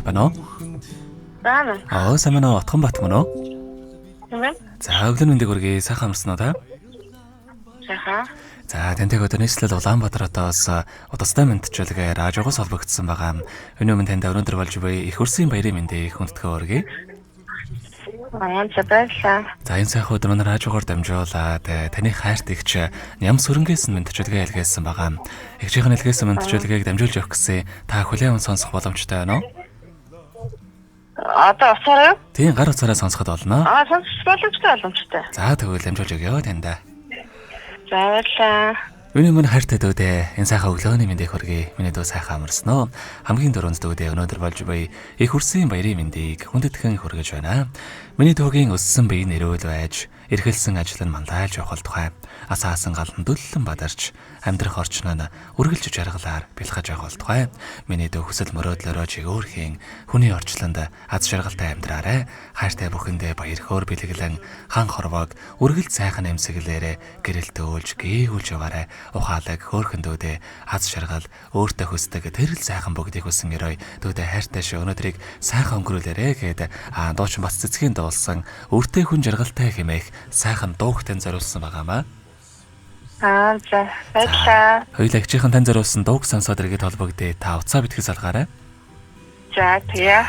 Бано? Бано. Самана отхон бат мөн үү? Мэн. За өглөө мэндийг хүргэе. Сайхан амарсан уу та? Сайхан. За тэнтэйг одоо нийслэл Улаанбаатаратаас удастай мэдчилгээ радиогоос холбогдсон байгаа. Өнөө минь танд өнөөдөр болж буй их хөрсийн баярын мэндийг хүндэтгэн хүргэе. Баярлалаа. За энэ сайхан өдөр манай радиогоор дамжуулаад таны хайрт игч Ням Сүрэнгээс мэдчилгээ илгээсэн байгаа. Игчийн илгээсэн мэдчилгээг дамжуулж өгөх гэсэн та хүлээн сонсох боломжтой байна уу? Одоо уцаараа юу? Тийм гар уцаараа сонсоход болно. Сонсох боломжтой. За тэгвэл дамжуулж өгье танд. За баярлалаа. Миний мөн хайртай дүүдээ энэ сайхан өглөөний мэндийг хүргэе. Миний дүү сайхан амарсан уу? Хамгийн дөрөнд дүүдээ өнөөдөр болж буй их хөрсийн баярын мэндийг хүндэтгэн хүргэж байна. Миний дүүгийн өссөн бие нэрүүл байж, эрхэлсэн ажил нь мандайлж явах тухай асаасан галан дөллөн бадарч амьдрах орчин нь үргэлж жаргалаар бэлгэж явах тухай миний дүү хүсэл мөрөөдлөөрөө чигөөрхийн хүний орчлонд аз жаргалтай амьдраарай. Хайртай бүхэндээ баяр хөөр бэлэглэн хан хорвоог үргэлж сайхан эмсэглээрээ гэрэлтээ өөлж гээгүүлж яваарай. Ухаалаг хөөрхөн дүүдээ аз жаргал өөртөө хүсдэг тэрэл сайхан бүгдийг хүсэн өрөө дүүдээ хайртай шүү өнөөдрийг сайхан өнгөрүүлээрэ гэдэг дуучин бас цэцгийн дуулсан өөртөө хүн жаргалтай хэмээх сайхан дуугтэн зориулсан байгаамаа. За баярлалаа. Хоёулаа хичээхэн тань зориулсан дууг сонсоод иргэд холбогдъё. Та уцаа битгэс алгаарай. За тэгээ.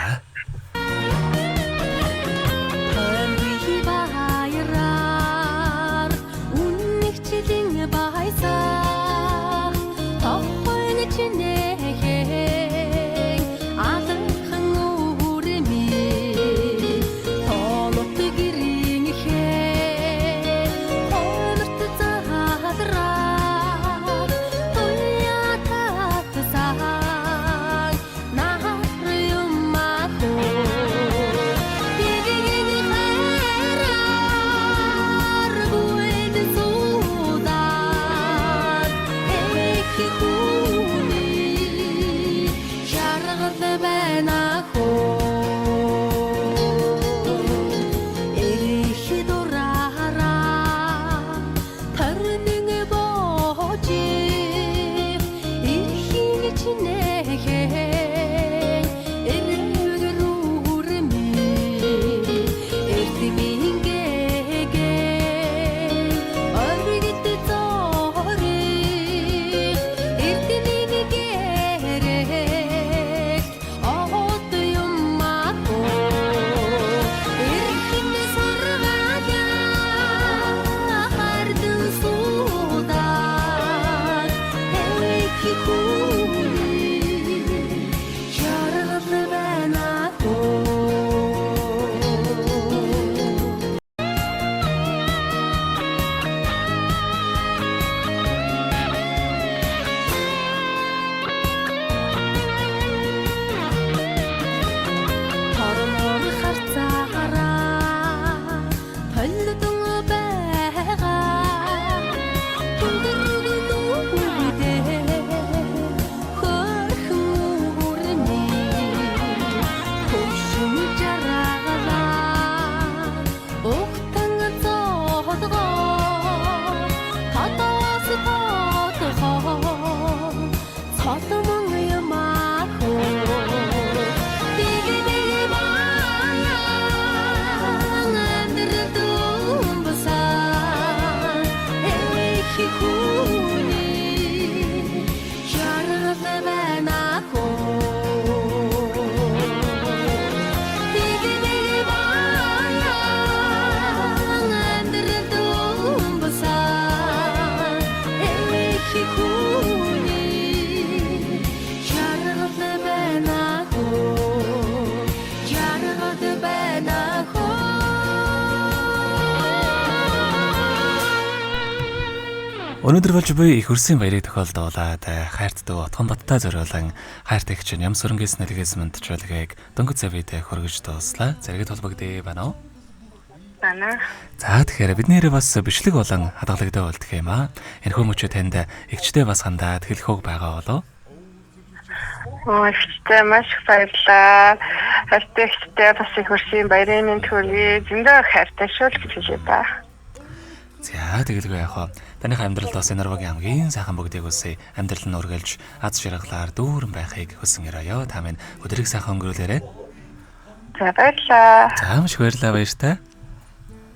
Өнөөдөр болж буй их хөрсийн баярыг тохиолдуулаад хайрт дүү Отхон Баттай зориулан хайрт игч Ням Сүрэнгээс нэлгээс мэдчилгээг дөнгөж завидэ хөргөж дууслаа. Зэрэгэд холбогдъё байна уу? Бана. За тэгэхээр бид нэрээ бас бичлэг болон хадгалагтай болдох юм аа. Энэхүү мөчөө танд игчтэй бас хандаад хэлэхөөг байгаа болов? Игчтэй маш баярлалаа. Игчтэй бас их хөрсийн баярын мэнд хүргэе. Зөндөө хайртай шүү л гэж хэлээ ба. За тэгэлгүй яах вэ? Таних амьдралд бас энергийн хамгийн сайхан бүгдийг үсэ амьдрал нь үргэлж аз жаргалаар дүүрэн байхыг хүсэн өрөөё. Та минь өдрийг сайхан өнгөрүүлээрэй. За баярлалаа. За маш баярлалаа баяртай.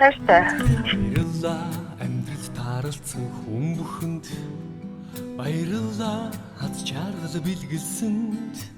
Баярлалаа. Баярлалаа амьдрал тааралцсан хүн бүхэнд баярлалаа хаз чаргал бэлгэлсэнд